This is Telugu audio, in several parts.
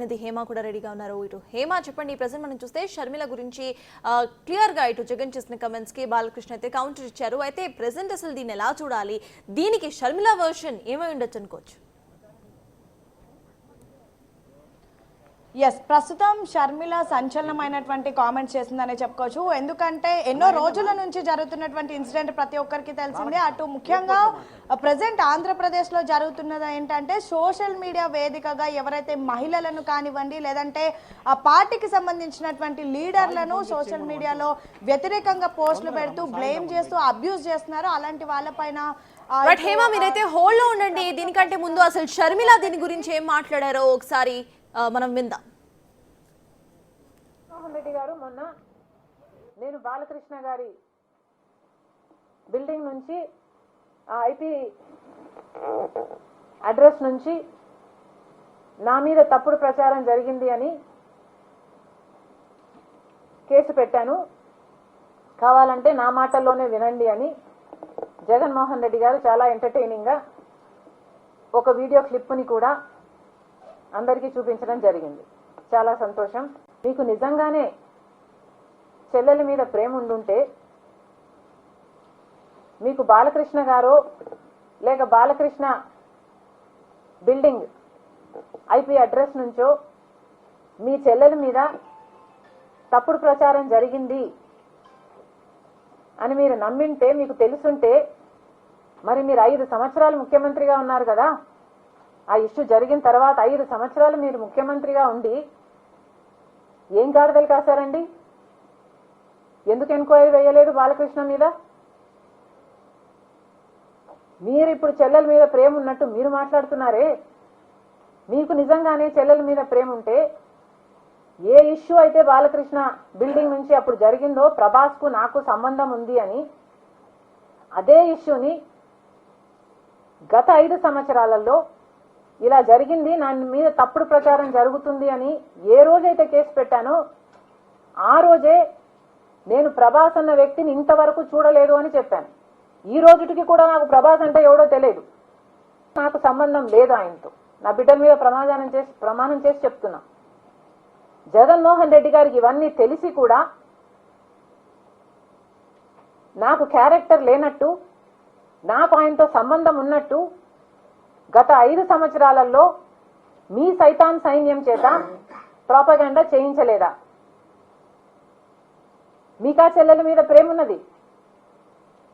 ఇది హేమ కూడా రెడీగా ఉన్నారు. ఇటు హేమ చెప్పండి, ప్రెజెంట్ మనం చూస్తే షర్మిల గురించి క్లియర్ గా ఇటు జగన్ చేసిన కమెంట్స్ కి బాలకృష్ణ అయితే కౌంటర్ ఇచ్చారు. అయితే ప్రెజెంట్ అసలు దీన్ని ఎలా చూడాలి, దీనికి షర్మిల వర్షన్ ఏమై ఉండొచ్చు అనుకోవచ్చు? ప్రస్తుతం షర్మిల సంచలనమైనటువంటి కామెంట్స్ చేసిందనే చెప్పుకోవచ్చు. ఎందుకంటే ఎన్నో రోజుల నుంచి జరుగుతున్నటువంటి ఇన్సిడెంట్ ప్రతి ఒక్కరికి తెలిసిందే. అటు ముఖ్యంగా ప్రజెంట్ ఆంధ్రప్రదేశ్లో జరుగుతున్నది ఏంటంటే సోషల్ మీడియా వేదికగా ఎవరైతే మహిళలను కానివ్వండి, లేదంటే ఆ పార్టీకి సంబంధించినటువంటి లీడర్లను సోషల్ మీడియాలో వ్యతిరేకంగా పోస్టులు పెడుతూ బ్లేమ్ చేస్తూ అబ్యూస్ చేస్తున్నారు. అలాంటి వాళ్ళపైన బట్ హేమ మీరైతే హోల్డ్ లో ఉండండి. దీనికంటే ముందు అసలు షర్మిల దీని గురించి ఏం మాట్లాడారో ఒకసారి మనం విందాం. మోహన్ రెడ్డి గారు మొన్న నేను బాలకృష్ణ గారి బిల్డింగ్ నుంచి ఐపీ అడ్రస్ నుంచి నా మీద తప్పుడు ప్రచారం జరిగింది అని కేసు పెట్టాను, కావాలంటే నా మాటల్లోనే వినండి అని జగన్మోహన్ రెడ్డి గారు చాలా ఎంటర్టైనింగ్ గా ఒక వీడియో క్లిప్ని కూడా అందరికీ చూపించడం జరిగింది. చాలా సంతోషం. మీకు నిజంగానే చెల్లెల మీద ప్రేమ ఉండుంటే మీకు బాలకృష్ణ గారో లేక బాలకృష్ణ బిల్డింగ్ ఐపీ అడ్రస్ నుంచో మీ చెల్లెల మీద తప్పుడు ప్రచారం జరిగింది అని మీరు నమ్మింటే, మీకు తెలుసుంటే, మరి మీరు 5 సంవత్సరాలు ముఖ్యమంత్రిగా ఉన్నారు కదా. ఆ ఇష్యూ జరిగిన తర్వాత 5 సంవత్సరాలు మీరు ముఖ్యమంత్రిగా ఉండి ఏం గాడిదలు కాశారండి? ఎందుకు ఎంక్వైరీ వేయలేదు బాలకృష్ణ మీద? మీరు ఇప్పుడు చెల్లెల మీద ప్రేమ ఉన్నట్టు మీరు మాట్లాడుతున్నారే. మీకు నిజంగానే చెల్లెల మీద ప్రేమ ఉంటే ఏ ఇష్యూ అయితే బాలకృష్ణ బిల్డింగ్ నుంచి అప్పుడు జరిగిందో ప్రభాస్కు నాకు సంబంధం ఉంది అని, అదే ఇష్యూని గత 5 సంవత్సరాలలో ఇలా జరిగింది, నా మీద తప్పుడు ప్రచారం జరుగుతుంది అని ఏ రోజైతే కేసు పెట్టానో ఆ రోజే నేను ప్రభాస్ అన్న వ్యక్తిని ఇంతవరకు చూడలేదు అని చెప్పాను. ఈ రోజుటికి కూడా నాకు ప్రభాస్ అంటే ఎవడో తెలియదు, నాకు సంబంధం లేదు ఆయనతో. నా బిడ్డల మీద ప్రమాణం చేసి చెప్తున్నా. జగన్మోహన్ రెడ్డి గారికి ఇవన్నీ తెలిసి కూడా నాకు క్యారెక్టర్ లేనట్టు, నాకు ఆయనతో సంబంధం ఉన్నట్టు గత 5 సంవత్సరాలలో మీ సైతాన్ సైన్యం చేత ప్రాపగండా చేయించలేదా? మీకా చెల్లెల మీద ప్రేమ ఉన్నది,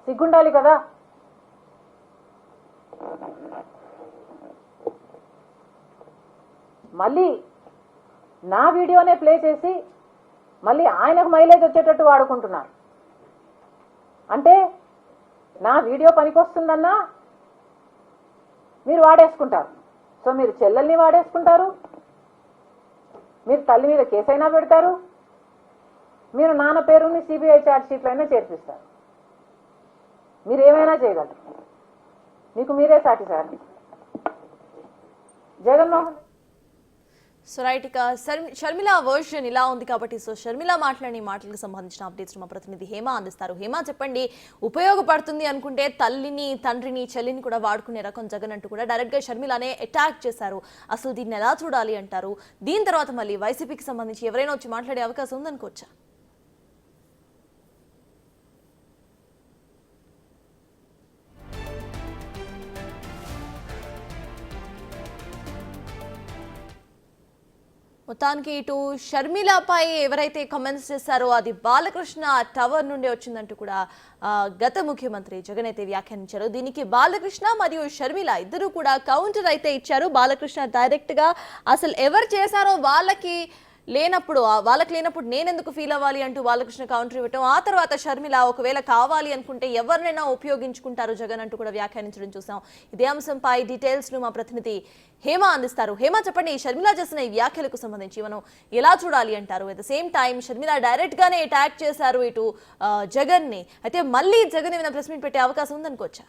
సిగ్గుండాలి కదా. మళ్ళీ నా వీడియోనే ప్లే చేసి మళ్ళీ ఆయనకు మైలేజ్ వచ్చేటట్టు వాడుకుంటున్నారు. అంటే నా వీడియో పనికొస్తుందన్నా మీరు వాడేసుకుంటారు. సో మీరు చెల్లెల్ని వాడేసుకుంటారు, మీరు తల్లి మీద కేసైనా పెడతారు, మీరు నాన్న పేరుని సిబిఐ ఛార్జ్ షీట్లో అయినా చేర్పిస్తారు. మీరు ఏమైనా చేయగలరు, మీకు మీరే సాటిసారు. జగన్మోహన్ సో రైట్, ఇక షర్మిల వర్షన్ ఇలా ఉంది కాబట్టి సో షర్మిల మాట్లాడిన మాటలకు సంబంధించిన అప్డేట్స్ మా ప్రతినిధి హేమ అందిస్తారు. హేమ చెప్పండి, ఉపయోగపడుతుంది అనుకుంటే తల్లిని, తండ్రిని, చెల్లిని కూడా వాడుకునే రకం జగన్ అంటూ కూడా డైరెక్ట్ గా షర్మిలనే అటాక్ చేశారు. అసలు దీన్ని ఎలా చూడాలి అంటారు? దీని తర్వాత మళ్ళీ వైసీపీకి సంబంధించి ఎవరైనా వచ్చి మాట్లాడే అవకాశం ఉందనుకోవచ్చా? మొత్తానికి ఇటు షర్మిలపై ఎవరైతే కామెంట్స్ చేశారో అది బాలకృష్ణ టవర్ నుండి వచ్చిందంటూ కూడా గత ముఖ్యమంత్రి జగన్ అయితే వ్యాఖ్యానించారు. దీనికి బాలకృష్ణ మరియు షర్మిల ఇద్దరు కూడా కౌంటర్ అయితే ఇచ్చారు. బాలకృష్ణ డైరెక్ట్ గా అసలు ఎవరు చేశారో వాళ్ళకి లేనప్పుడు నేనెందుకు ఫీల్ అవ్వాలి అంటూ బాలకృష్ణ కౌంటర్ ఇవ్వటం, ఆ తర్వాత షర్మిల ఒకవేళ కావాలి అనుకుంటే ఎవరినైనా ఉపయోగించుకుంటారు జగన్ అంటూ కూడా వ్యాఖ్యానించడం చూసాం. ఇదే అంశంపై డీటెయిల్స్ ను మా ప్రతినిధి హేమ అందిస్తారు. హేమ చెప్పండి, షర్మిల చేసిన ఈ వ్యాఖ్యలకు సంబంధించి మనం ఎలా చూడాలి అంటారు? At the same time Sharmila direct గానే అటాక్ చేశారు ఇటు జగన్ ని. అయితే మళ్ళీ జగన్ ఏమైనా ప్రెస్ మీట్ పెట్టే అవకాశం ఉందనుకోవచ్చా?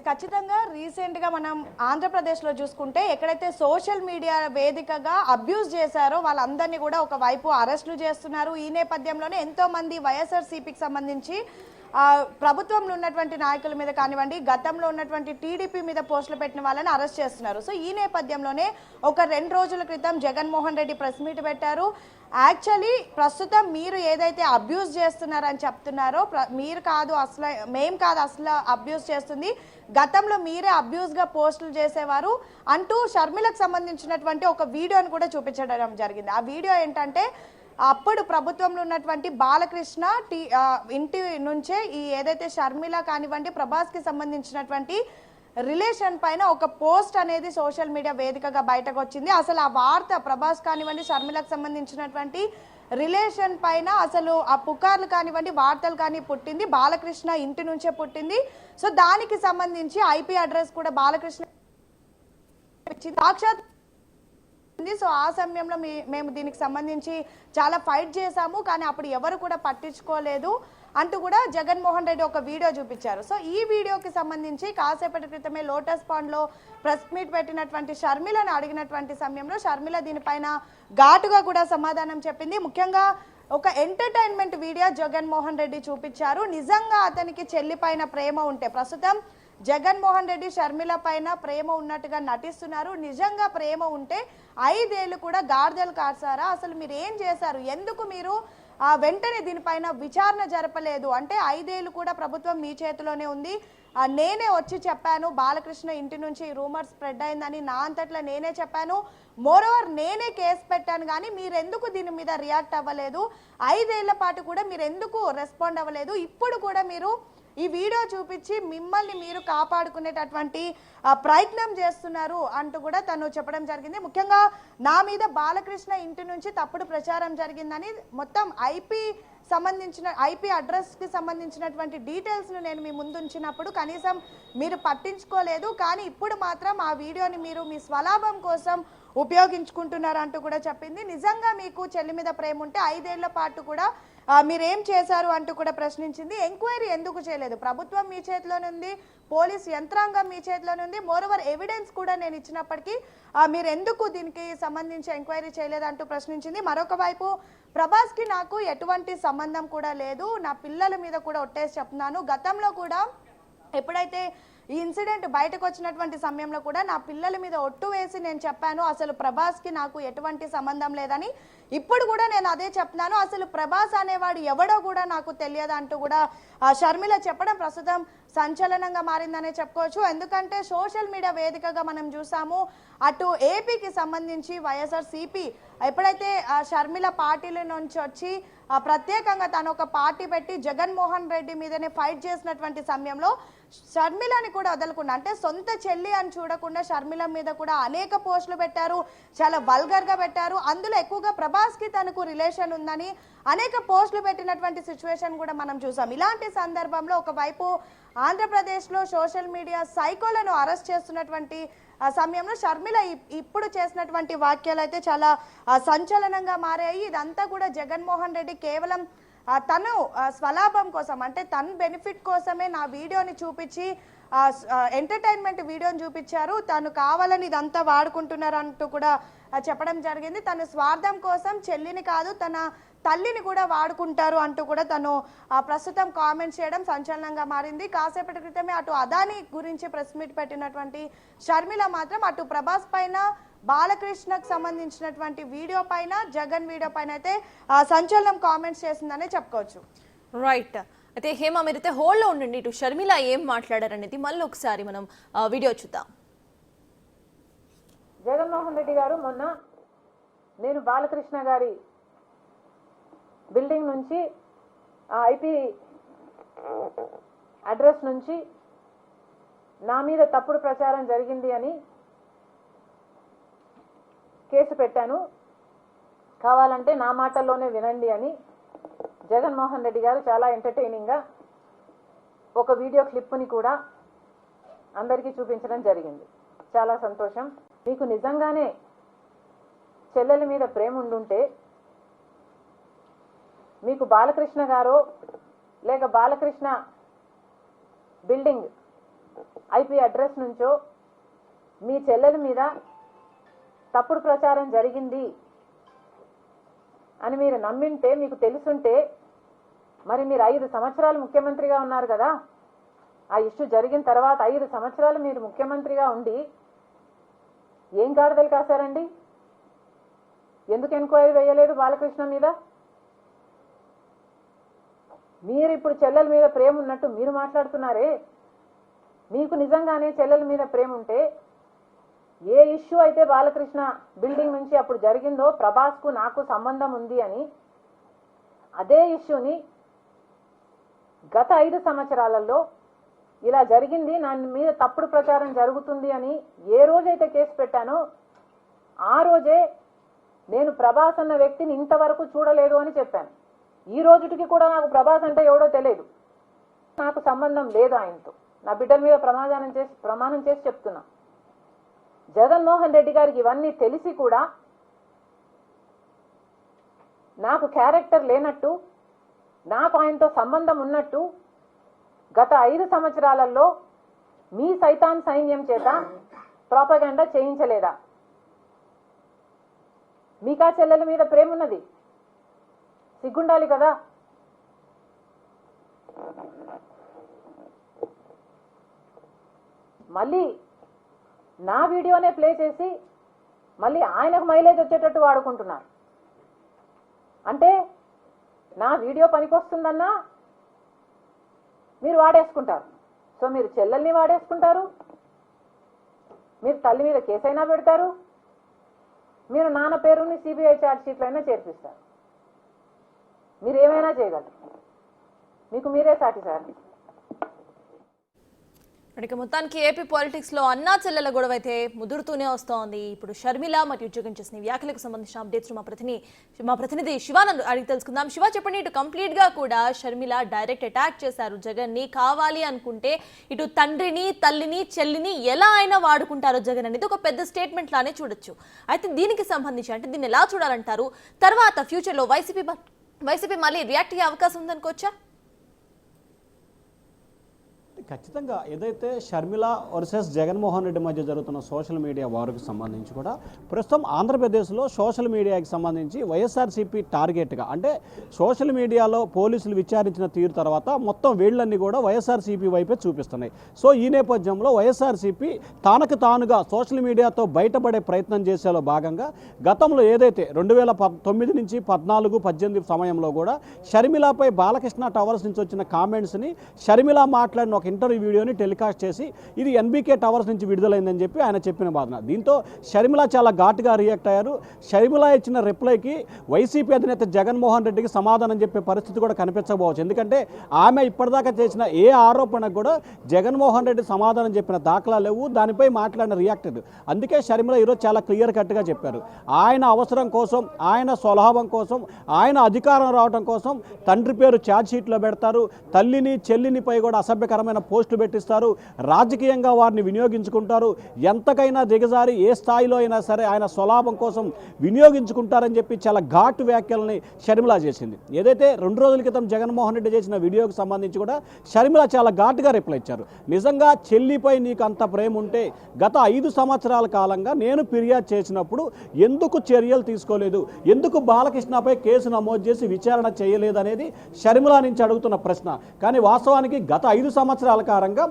ఖచ్చితంగా రీసెంట్గా మనం ఆంధ్రప్రదేశ్లో చూసుకుంటే ఎక్కడైతే సోషల్ మీడియా వేదికగా అబ్యూస్ చేశారో వాళ్ళందరినీ కూడా ఒకవైపు అరెస్టులు చేస్తున్నారు. ఈ నేపథ్యంలోనే ఎంతోమంది వైఎస్ఆర్సీపీకి సంబంధించి ప్రభుత్వంలో ఉన్నటువంటి నాయకుల మీద కానివ్వండి, గతంలో ఉన్నటువంటి టీడీపీ మీద పోస్టులు పెట్టిన వాళ్ళని అరెస్ట్ చేస్తున్నారు. సో ఈ నేపథ్యంలోనే ఒక 2 రోజుల క్రితం జగన్మోహన్ రెడ్డి ప్రెస్ మీట్ పెట్టారు. యాక్చువల్లీ ప్రస్తుతం మీరు ఏదైతే అబ్యూజ్ చేస్తున్నారని చెప్తున్నారో, మీరు కాదు అసలు, మేం కాదు అసలు అబ్యూజ్ చేస్తుంది, గతంలో మీరే అబ్యూజ్గా పోస్టులు చేసేవారు అంటూ షర్మిలకు సంబంధించినటువంటి ఒక వీడియోని కూడా చూపించడం జరిగింది. ఆ వీడియో ఏంటంటే, అప్పుడు ప్రభుత్వంలో ఉన్నటువంటి బాలకృష్ణ ఇంటి నుంచే ఈ ఏదైతే షర్మిల కానివ్వండి, ప్రభాస్కి సంబంధించినటువంటి రిలేషన్ పైన ఒక పోస్ట్ అనేది సోషల్ మీడియా వేదికగా బయటకు వచ్చింది. అసలు ఆ వార్త ప్రభాస్ కానివ్వండి, షర్మిలకు సంబంధించినటువంటి రిలేషన్ పైన అసలు ఆ పుకార్లు కానివ్వండి, వార్తలు కానీ పుట్టింది బాలకృష్ణ ఇంటి నుంచే పుట్టింది. సో దానికి సంబంధించి IP అడ్రస్ కూడా బాలకృష్ణ సాక్షాత్. సో ఆ సమయంలో మేము దీనికి సంబంధించి చాలా ఫైట్ చేశాము, కానీ అప్పుడు ఎవరు కూడా పట్టించుకోలేదు అంటూ కూడా జగన్మోహన్ రెడ్డి ఒక వీడియో చూపించారు. సో ఈ వీడియోకి సంబంధించి కాసేపటి క్రితమే లోటస్ పాండ్లో ప్రెస్ మీట్ పెట్టినటువంటి షర్మిలను అడిగినటువంటి సమయంలో షర్మిల దీనిపైన ఘాటుగా కూడా సమాధానం చెప్పింది. ముఖ్యంగా ఒక ఎంటర్టైన్మెంట్ వీడియో జగన్మోహన్ రెడ్డి చూపించారు. నిజంగా అతనికి చెల్లి పైన ప్రేమ ఉంటే, ప్రస్తుతం జగన్మోహన్ రెడ్డి షర్మిల పైన ప్రేమ ఉన్నట్టుగా నటిస్తున్నారు. నిజంగా ప్రేమ ఉంటే 5 ఏళ్ళు కూడా గాడిదలు కాసారా? అసలు మీరు ఏం చేశారు? ఎందుకు మీరు వెంటనే దీనిపైన విచారణ జరపలేదు? అంటే 5 ఏళ్ళు కూడా ప్రభుత్వం మీ చేతిలోనే ఉంది. నేనే వచ్చి చెప్పాను, బాలకృష్ణ ఇంటి నుంచి రూమర్ స్ప్రెడ్ అయిందని నా అంతట్లో నేనే చెప్పాను. మోరోవర్ నేనే కేసు పెట్టాను, కానీ మీరెందుకు దీని మీద రియాక్ట్ అవ్వలేదు? 5 ఏళ్ల పాటు కూడా మీరు ఎందుకు రెస్పాండ్ అవ్వలేదు? ఇప్పుడు కూడా మీరు ఈ వీడియో చూపించి మిమ్మల్ని మీరు కాపాడుకునేటటువంటి ప్రయత్నం చేస్తున్నారు అంటూ కూడా తను చెప్పడం జరిగింది. ముఖ్యంగా నా మీద బాలకృష్ణ ఇంటి నుంచి తప్పుడు ప్రచారం జరిగిందని మొత్తం IP అడ్రస్కి సంబంధించినటువంటి డీటెయిల్స్ను నేను మీ ముందు ఉంచినప్పుడు కనీసం మీరు పట్టించుకోలేదు, కానీ ఇప్పుడు మాత్రం ఆ వీడియోని మీరు మీ స్వలాభం కోసం ఉపయోగించుకుంటున్నారు అంటూ కూడా చెప్పింది. నిజంగా మీకు చెల్లి మీద ప్రేమ ఉంటే 5 ఏళ్ల పాటు కూడా మీరేం చేశారు అంటూ కూడా ప్రశ్నించింది. ఎంక్వైరీ ఎందుకు చేయలేదు? ప్రభుత్వం మీ చేతిలోనే ఉంది, పోలీస్ యంత్రాంగం మీ చేతిలోనే ఉంది. మోరోవర్ ఎవిడెన్స్ కూడా నేను ఇచ్చినప్పటికీ మీరు ఎందుకు దీనికి సంబంధించి ఎంక్వైరీ చేయలేదంటూ ప్రశ్నించింది. మరొక వైపు ప్రభాస్కి నాకు ఎటువంటి సంబంధం కూడా లేదు, నా పిల్లల మీద కూడా ఒట్టేసి చెప్తున్నాను. గతంలో కూడా ఎప్పుడైతే ఈ ఇన్సిడెంట్ బయటకు వచ్చినటువంటి సమయంలో కూడా నా పిల్లల మీద ఒట్టు వేసి నేను చెప్పాను, అసలు ప్రభాస్కి నాకు ఎటువంటి సంబంధం లేదని. ఇప్పుడు కూడా నేను అదే చెప్తున్నాను, అసలు ప్రభాస్ అనేవాడు ఎవడో కూడా నాకు తెలియదు అంటూ కూడా షర్మిల చెప్పడం ప్రస్తుతం సంచలనంగా మారిందనే చెప్పుకోవచ్చు. ఎందుకంటే సోషల్ మీడియా వేదికగా మనం చూసాము, అటు ఏపీకి సంబంధించి వైఎస్ఆర్సీపీ ఎప్పుడైతే షర్మిల పార్టీల నుంచి వచ్చి ప్రత్యేకంగా తను ఒక పార్టీ పెట్టి జగన్మోహన్ రెడ్డి మీదనే ఫైట్ చేసినటువంటి సమయంలో షర్మిలని కూడా వదలకుండా, అంటే సొంత చెల్లి అని చూడకుండా షర్మిల మీద కూడా అనేక పోస్టులు పెట్టారు, చాలా వల్గర్గా పెట్టారు. అందులో ఎక్కువగా ప్రభాస్కి తనకు రిలేషన్ ఉందని అనేక పోస్టులు పెట్టినటువంటి సిచ్యువేషన్ కూడా మనం చూసాం. ఇలాంటి సందర్భంలో ఒకవైపు ఆంధ్రప్రదేశ్లో సోషల్ మీడియా సైకోలను అరెస్ట్ చేస్తున్నటువంటి సమయంలో షర్మిల ఇప్పుడు చేసినటువంటి వ్యాఖ్యలు అయితే చాలా సంచలనంగా మారాయి. ఇదంతా కూడా జగన్మోహన్ రెడ్డి కేవలం తను స్వలాభం కోసం, అంటే తన బెనిఫిట్ కోసమే నా వీడియోని చూపించి ఎంటర్టైన్మెంట్ వీడియోని చూపించారు, తను కావాలని ఇదంతా వాడుకుంటున్నారు అంటూ కూడా చెప్పడం జరిగింది. తన స్వార్థం కోసం చెల్లిని కాదు తన తల్లిని కూడా వాడుకుంటారు అంటూ కూడా తను ప్రస్తుతం కామెంట్స్ చేయడం సంచలనంగా మారింది. కాసేపటి క్రితమే అటు అదానీ గురించి ప్రెస్ మీట్ పెట్టినటువంటి షర్మిల మాత్రం అటు ప్రభాస్ పైన, బాలకృష్ణకు సంబంధించినటువంటి వీడియో పైన, జగన్ వీడియో పైన అయితే సంచలనం కామెంట్స్ చేసిందనే చెప్పుకోవచ్చు. రైట్. అయితే హేమ మీరైతే హోల్డ్లో ఉండండి, ఇటు షర్మిల ఏం మాట్లాడారనేది మళ్ళీ ఒకసారి మనం వీడియో చూద్దాం. జగన్మోహన్ రెడ్డి గారు మొన్న నేను బాలకృష్ణ గారి బిల్డింగ్ నుంచి IP అడ్రస్ నుంచి నా మీద తప్పుడు ప్రచారం జరిగింది అని కేసు పెట్టాను, కావాలంటే నా మాటల్లోనే వినండి అని జగన్మోహన్ రెడ్డి గారు చాలా ఎంటర్టైనింగ్గా ఒక వీడియో క్లిప్ని కూడా అందరికీ చూపించడం జరిగింది. చాలా సంతోషం. మీకు నిజంగానే చెల్లెల మీద ప్రేమ ఉండుంటే మీకు బాలకృష్ణ గారో లేక బాలకృష్ణ బిల్డింగ్ IP అడ్రస్ నుంచో మీ చెల్లెల మీద తప్పుడు ప్రచారం జరిగింది అని మీరు నమ్మింటే, మీకు తెలుసుంటే మరి మీరు 5 సంవత్సరాలు ముఖ్యమంత్రిగా ఉన్నారు కదా, ఆ ఇష్యూ జరిగిన తర్వాత 5 సంవత్సరాలు మీరు ముఖ్యమంత్రిగా ఉండి ఏం గాడిదలు కాశారండి? ఎందుకు ఎంక్వైరీ వేయలేదు బాలకృష్ణ మీద? మీరు ఇప్పుడు చెల్లెల మీద ప్రేమ ఉన్నట్టు మీరు మాట్లాడుతున్నారే, మీకు నిజంగానే చెల్లెల మీద ప్రేమ ఉంటే ఏ ఇష్యూ అయితే బాలకృష్ణ బిల్డింగ్ నుంచి అప్పుడు జరిగిందో ప్రభాస్కు నాకు సంబంధం ఉంది అని, అదే ఇష్యూని గత 5 సంవత్సరాలలో ఇలా జరిగింది, నా మీద తప్పుడు ప్రచారం జరుగుతుంది అని ఏ రోజైతే కేసు పెట్టానో ఆ రోజే నేను ప్రభాస్ అన్న వ్యక్తిని ఇంతవరకు చూడలేదు అని చెప్పాను. ఈ రోజుటికి కూడా నాకు ప్రభాస్ అంటే ఎవడో తెలియదు, నాకు సంబంధం లేదు ఆయనతో. నా బిడ్డల మీద ప్రమాణం చేసి చెప్తున్నా. జగన్మోహన్ రెడ్డి గారికి ఇవన్నీ తెలిసి కూడా నాకు క్యారెక్టర్ లేనట్టు, నాకు ఆయనతో సంబంధం ఉన్నట్టు గత 5 సంవత్సరాలలో మీ సైతాన్ సైన్యం చేత ప్రాపగండా చేయించలేదా? మీకా చెల్లెల మీద ప్రేమ ఉన్నది, సిగ్గుండాలి కదా. మళ్ళీ నా వీడియోనే ప్లే చేసి మళ్ళీ ఆయనకు మైలేజ్ వచ్చేటట్టు వాడుకుంటున్నారు. అంటే నా వీడియో పనికొస్తుందన్నా మీరు వాడేసుకుంటారు. సో మీరు చెల్లెల్ని వాడేసుకుంటారు, మీరు తల్లి మీద కేసైనా పెడతారు, మీరు నాన్న పేరుని సిబిఐ ఛార్జ్ షీట్లో అయినా చేర్పిస్తారు. మీరు ఏమైనా చేయగలరు, మీకు మీరే సాటి సార్. ఇక మొత్తానికి ఏపీ పాలిటిక్స్ లో అన్నా చెల్లెల గొడవ అయితే ముదురుతూనే వస్తోంది. ఇప్పుడు షర్మిల మరియు జగన్ చేసిన వ్యాఖ్యలకు సంబంధించిన అప్డేట్స్ మా ప్రతినిధి శివానంద్ అడిగి తెలుసుకుందాం. శివ, చెప్పండి, ఇటు కంప్లీట్ గా కూడా షర్మిల డైరెక్ట్ అటాక్ చేశారు జగన్ ని. కావాలి అనుకుంటే ఇటు తండ్రిని, తల్లిని, చెల్లిని ఎలా అయినా వాడుకుంటారో జగన్ అనేది ఒక పెద్ద స్టేట్మెంట్ లానే చూడొచ్చు. అయితే దీనికి సంబంధించి అంటే దీన్ని ఎలా చూడాలంటారు? తర్వాత ఫ్యూచర్ లో వైసీపీ మళ్ళీ రియాక్ట్ అయ్యే అవకాశం ఉందనుకోవచ్చా? ఖచ్చితంగా ఏదైతే షర్మిల వర్సెస్ జగన్మోహన్ రెడ్డి మధ్య జరుగుతున్న సోషల్ మీడియా వారికి సంబంధించి కూడా ప్రస్తుతం ఆంధ్రప్రదేశ్లో సోషల్ మీడియాకి సంబంధించి వైఎస్ఆర్సీపీ టార్గెట్గా, అంటే సోషల్ మీడియాలో పోలీసులు విచారించిన తీరు తర్వాత మొత్తం వీళ్ళన్నీ కూడా వైఎస్ఆర్సీపీ వైపే చూపిస్తున్నాయి. సో ఈ నేపథ్యంలో వైఎస్ఆర్సీపీ తనకు తానుగా సోషల్ మీడియాతో బయటపడే ప్రయత్నం చేసేలో భాగంగా గతంలో ఏదైతే 2009 నుంచి 14-18 సమయంలో కూడా షర్మిలపై బాలకృష్ణ టవర్స్ నుంచి వచ్చిన కామెంట్స్ని షర్మిల మాట్లాడిన ఒక ఇంటర్వ్యూ వీడియోని టెలికాస్ట్ చేసి ఇది ఎన్బీకే టవర్స్ నుంచి విడుదలైందని చెప్పి ఆయన చెప్పిన వాదన. దీంతో షర్మిల చాలా ఘాటుగా రియాక్ట్ అయ్యారు. షర్మిల ఇచ్చిన రిప్లైకి వైసీపీ అధినేత జగన్మోహన్ రెడ్డికి సమాధానం చెప్పే పరిస్థితి కూడా కనిపించకపోవచ్చు. ఎందుకంటే ఆమె ఇప్పటిదాకా చేసిన ఏ ఆరోపణకు కూడా జగన్మోహన్ రెడ్డి సమాధానం చెప్పిన దాఖలా లేవు, దానిపై మాట్లాడిన రియాక్టెడ్. అందుకే షర్మిల ఈరోజు చాలా క్లియర్ కట్గా చెప్పారు, ఆయన అవసరం కోసం, ఆయన స్వలాభం కోసం, ఆయన అధికారం రావడం కోసం తండ్రి పేరు ఛార్జ్ షీట్లో పెడతారు, తల్లిని చెల్లినిపై కూడా అసభ్యకరమైన పోస్టులు పెట్టిస్తారు, రాజకీయంగా వారిని వినియోగించుకుంటారు, ఎంతకైనా దిగజారి ఏ స్థాయిలో అయినా సరే ఆయన స్వలాభం కోసం వినియోగించుకుంటారని చెప్పి చాలా ఘాటు వ్యాఖ్యలని షర్మిల చేసింది. ఏదైతే 2 రోజుల క్రితం జగన్మోహన్ రెడ్డి చేసిన వీడియోకి సంబంధించి కూడా షర్మిల చాలా ఘాటుగా రిప్లై ఇచ్చారు. నిజంగా చెల్లిపై నీకు అంత ప్రేమ ఉంటే గత 5 సంవత్సరాల కాలంగా నేను ఫిర్యాదు చేసినప్పుడు ఎందుకు చర్యలు తీసుకోలేదు, ఎందుకు బాలకృష్ణపై కేసు నమోదు చేసి విచారణ చేయలేదు అనేది షర్మిల నుంచి అడుగుతున్న ప్రశ్న. కానీ వాస్తవానికి గత 5 సంవత్సరాల కాలంగా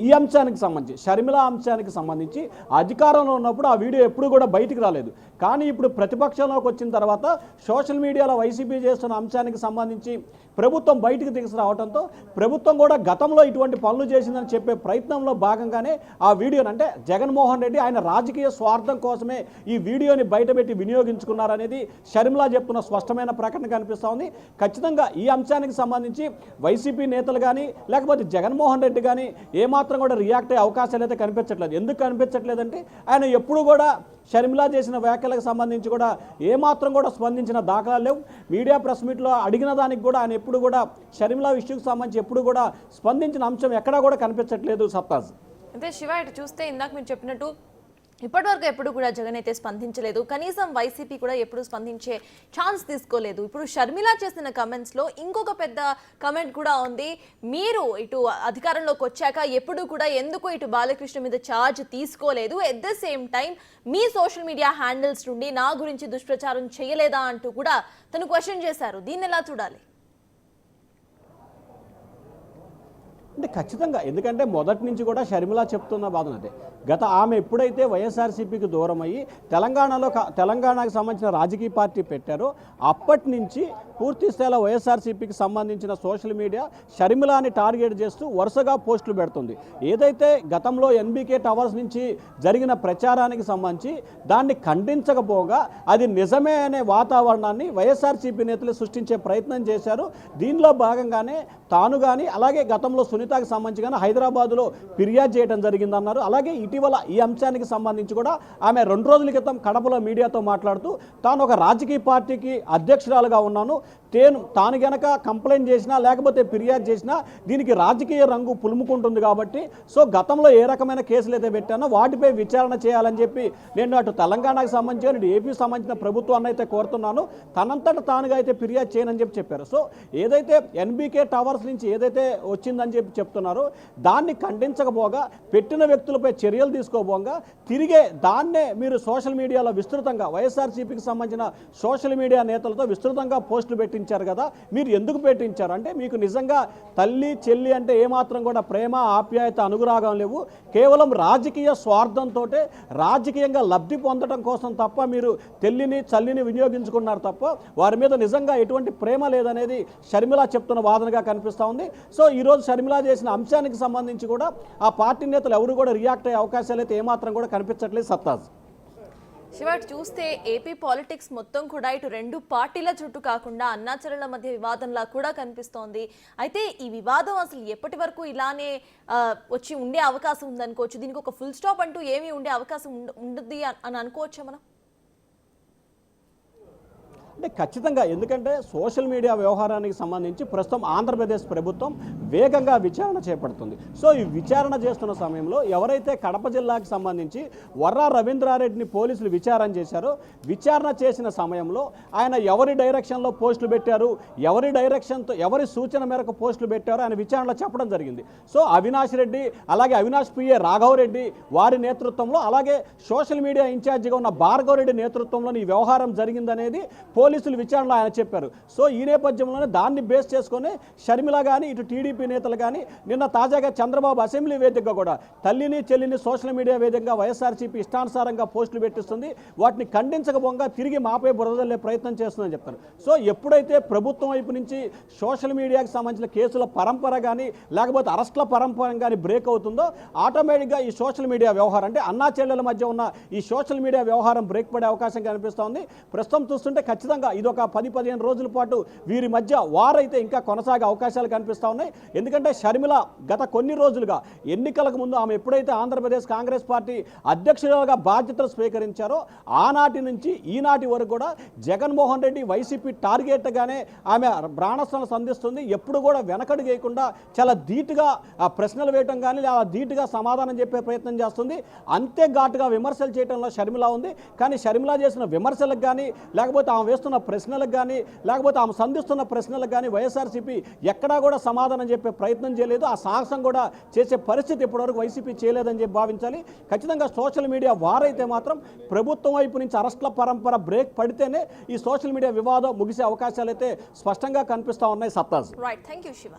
ఈ అంశానికి సంబంధించి, షర్మిల అంశానికి సంబంధించి అధికారంలో ఉన్నప్పుడు ఆ వీడియో ఎప్పుడు కూడా బయటికి రాలేదు. కానీ ఇప్పుడు ప్రతిపక్షంలోకి వచ్చిన తర్వాత సోషల్ మీడియాలో వైసీపీ చేస్తున్న అంశానికి సంబంధించి ప్రభుత్వం బయటికి తీసుకురావడంతో ప్రభుత్వం కూడా గతంలో ఇటువంటి పనులు చేసిందని చెప్పే ప్రయత్నంలో భాగంగానే ఆ వీడియోని, అంటే జగన్మోహన్ రెడ్డి ఆయన రాజకీయ స్వార్థం కోసమే ఈ వీడియోని బయటపెట్టి వినియోగించుకున్నారనేది షర్మిల చెప్తున్న స్పష్టమైన ప్రకటన కనిపిస్తూ ఉంది. ఖచ్చితంగా ఈ అంశానికి సంబంధించి వైసీపీ నేతలు కానీ లేకపోతే జగన్మోహన్ రెడ్డి కానీ ఏమాత్రం కూడా రియాక్ట్ అయ్యే అవకాశాలు అయితే కనిపించట్లేదు. ఎందుకు కనిపించట్లేదంటే ఆయన ఎప్పుడు కూడా షర్మిల చేసిన వ్యాఖ్యలకు సంబంధించి కూడా ఏమాత్రం కూడా స్పందించిన దాఖలాలు లేవు. మీడియా ప్రెస్ మీట్లో అడిగిన దానికి కూడా ఆయన ఎప్పుడు కూడా షర్మిల ఇష్యూకి సంబంధించి ఎప్పుడు కూడా స్పందించిన అంశం ఎక్కడా కూడా కనిపించట్లేదు. సప్తాజ్ అంటే శివ, ఇటు చూస్తే ఇందాక మీరు చెప్పినట్టు ఇప్పటివరకు ఎప్పుడు కూడా జగన్ అయితే స్పందించలేదు, కనీసం వైసీపీ కూడా ఎప్పుడు స్పందించే ఛాన్స్ తీసుకోలేదు. ఇప్పుడు షర్మిల చేసిన కమెంట్స్లో ఇంకొక పెద్ద కమెంట్ కూడా ఉంది, మీరు ఇటు అధికారంలోకి వచ్చాక ఎప్పుడు కూడా ఎందుకు ఇటు బాలకృష్ణ మీద ఛార్జ్ తీసుకోలేదు, at the same time me social media handles నుండి నా గురించి దుష్ప్రచారం చేయలేదా అంటూ కూడా తను క్వశ్చన్ చేశారు. దీన్ని ఎలా చూడాలి? అంటే ఖచ్చితంగా, ఎందుకంటే మొదటి నుంచి కూడా షర్మిల చెప్తున్న బాధ అదే. ఆమె ఎప్పుడైతే వైఎస్ఆర్సీపీకి దూరం అయ్యి తెలంగాణకు సంబంధించిన రాజకీయ పార్టీ పెట్టారో అప్పటి నుంచి పూర్తి స్థాయిలో వైఎస్ఆర్సీపీకి సంబంధించిన సోషల్ మీడియా షర్మిలాని టార్గెట్ చేస్తూ వరుసగా పోస్టులు పెడుతుంది. ఏదైతే గతంలో ఎన్బీకే టవర్స్ నుంచి జరిగిన ప్రచారానికి సంబంధించి దాన్ని ఖండించకపోగా అది నిజమే అనే వాతావరణాన్ని వైఎస్ఆర్సీపీ నేతలు సృష్టించే ప్రయత్నం చేశారు. దీనిలో భాగంగానే తాను కానీ అలాగే గతంలో సునీతకు సంబంధించి కానీ హైదరాబాదులో ఫిర్యాదు చేయడం జరిగిందన్నారు. అలాగే ఇటీవల ఈ అంశానికి సంబంధించి కూడా ఆమె 2 రోజుల క్రితం కడపలో మీడియాతో మాట్లాడుతూ తాను ఒక రాజకీయ పార్టీకి అధ్యక్షురాలుగా ఉన్నాను, తాను గనక కంప్లైంట్ చేసినా లేకపోతే ఫిర్యాదు చేసినా దీనికి రాజకీయ రంగు పులుముకుంటుంది కాబట్టి సో గతంలో ఏ రకమైన కేసులు అయితే పెట్టానో వాటిపై విచారణ చేయాలని చెప్పి నేను అటు తెలంగాణకు సంబంధించిన ఇటు ఏపీకి సంబంధించిన ప్రభుత్వాన్ని అయితే కోరుతున్నాను, తనంతట తానుగా అయితే ఫిర్యాదు చేయనని చెప్పారు. సో ఏదైతే ఎన్బీకే టవర్స్ నుంచి ఏదైతే వచ్చిందని చెప్తున్నారో దాన్ని ఖండించకపోగా పెట్టిన వ్యక్తులపై చర్యలు తీసుకోబోగా తిరిగే దాన్నే మీరు సోషల్ మీడియాలో విస్తృతంగా వైఎస్ఆర్సీపీకి సంబంధించిన సోషల్ మీడియా నేతలతో విస్తృతంగా పోస్టులు పెట్టించారు కదా. మీరు ఎందుకు పెట్టించారు అంటే మీకు నిజంగా తల్లి చెల్లి అంటే ఏమాత్రం కూడా ప్రేమ ఆప్యాయత అనురాగం లేవు, కేవలం రాజకీయ స్వార్థంతో రాజకీయంగా లబ్ధి పొందడం కోసం తప్ప మీరు తెల్లిని చల్లిని వినియోగించుకున్నారు తప్ప వారి మీద నిజంగా ఎటువంటి ప్రేమ లేదనేది షర్మిల చెప్తున్న వాదనగా కనిపిస్తూ ఉంది. సో ఈరోజు షర్మిల చేసిన అంశానికి సంబంధించి కూడా ఆ పార్టీ నేతలు ఎవరు కూడా రియాక్ట్ అయ్యే అవకాశాలు అయితే ఏమాత్రం కూడా కనిపించట్లేదు. సత్తాజ్ శివ, చూస్తే ఏపీ పాలిటిక్స్ మొత్తం కూడా ఇటు 2 పార్టీల చుట్టూ కాకుండా అన్నాచెల్లెల మధ్య వివాదంలా కూడా కనిపిస్తోంది. అయితే ఈ వివాదం అసలు ఎప్పటి వరకు ఇలానే వచ్చి ఉండే అవకాశం ఉందనుకోవచ్చు? దీనికి ఒక ఫుల్ స్టాప్ అంటూ ఏమీ ఉండే అవకాశం ఉండదు అని అనుకోవచ్చా మనం? అంటే ఖచ్చితంగా, ఎందుకంటే సోషల్ మీడియా వ్యవహారానికి సంబంధించి ప్రస్తుతం ఆంధ్రప్రదేశ్ ప్రభుత్వం వేగంగా విచారణ చేపడుతుంది. సో ఈ విచారణ చేస్తున్న సమయంలో ఎవరైతే కడప జిల్లాకు సంబంధించి వర్రా రవీంద్రారెడ్డిని పోలీసులు విచారణ చేశారో విచారణ చేసిన సమయంలో ఆయన ఎవరి డైరెక్షన్లో పోస్టులు పెట్టారు, ఎవరి సూచన మేరకు పోస్టులు పెట్టారో ఆయన విచారణలో చెప్పడం జరిగింది. సో అవినాష్ రెడ్డి అలాగే అవినాష్ పిఏ రాఘవరెడ్డి వారి నేతృత్వంలో అలాగే సోషల్ మీడియా ఇన్ఛార్జిగా ఉన్న భార్గవరెడ్డి నేతృత్వంలో ఈ వ్యవహారం జరిగిందనేది పోలీసులు విచారణలో ఆయన చెప్పారు. సో ఈ నేపథ్యంలోనే దాన్ని బేస్ చేసుకొని షర్మిల కానీ ఇటు టీడీపీ నేతలు కానీ నిన్న తాజాగా చంద్రబాబు అసెంబ్లీ వేదికగా కూడా తల్లిని చెల్లిని సోషల్ మీడియా వేదికగా వైఎస్ఆర్సీపీ ఇష్టానుసారంగా పోస్టులు పెట్టిస్తుంది, వాటిని ఖండించకపోగా తిరిగి మాపై బురదల్లే ప్రయత్నం చేస్తుందని చెప్తారు. సో ఎప్పుడైతే ప్రభుత్వం వైపు నుంచి సోషల్ మీడియాకి సంబంధించిన కేసుల పరంపర కానీ లేకపోతే అరెస్టుల పరంపర కానీ బ్రేక్ అవుతుందో ఆటోమేటిక్గా ఈ సోషల్ మీడియా వ్యవహారం అంటే అన్నా చెల్లెల మధ్య ఉన్న ఈ సోషల్ మీడియా వ్యవహారం బ్రేక్ పడే అవకాశం కనిపిస్తోంది. ప్రస్తుతం చూస్తుంటే ఖచ్చితంగా ఇది ఒక 10-15 రోజుల పాటు వీరి మధ్య వారైతే ఇంకా కొనసాగే అవకాశాలు కనిపిస్తూ ఉన్నాయి. ఎందుకంటే షర్మిల గత కొన్ని రోజులుగా ఎన్నికలకు ముందు ఆమె ఎప్పుడైతే ఆంధ్రప్రదేశ్ కాంగ్రెస్ పార్టీ అధ్యక్షులుగా బాధ్యతలు స్వీకరించారో ఆనాటి నుంచి ఈనాటి వరకు కూడా జగన్మోహన్ రెడ్డి వైసీపీ టార్గెట్గానే ఆమె ప్రాణస్థానం సంధిస్తుంది. ఎప్పుడు కూడా వెనకడు చేయకుండా చాలా ధీటుగా ప్రశ్నలు వేయటం కానీ చాలా ధీటుగా సమాధానం చెప్పే ప్రయత్నం చేస్తుంది. అంతే ఘాటుగా విమర్శలు చేయడంలో షర్మిల ఉంది. కానీ షర్మిల చేసిన విమర్శలకు కానీ లేకపోతే ఆమె వేస్తున్న ప్రశ్నలకు కానీ లేకపోతే ఆమె సంధిస్తున్న ప్రశ్నలకు కానీ వైఎస్ఆర్సీపీ ఎక్కడా కూడా సమాధానం చెప్పే ప్రయత్నం చేయలేదు. ఆ సాహసం కూడా చేసే పరిస్థితి ఇప్పటివరకు వైసీపీ చేయలేదని చెప్పి భావించాలి. ఖచ్చితంగా సోషల్ మీడియా వారైతే మాత్రం ప్రభుత్వం వైపు నుంచి అరెస్టుల పరంపర బ్రేక్ పడితేనే ఈ సోషల్ మీడియా వివాదం ముగిసే అవకాశాలు అయితే స్పష్టంగా కనిపిస్తూ ఉన్నాయి. సత్తాజ్. Right, thank you Shiva.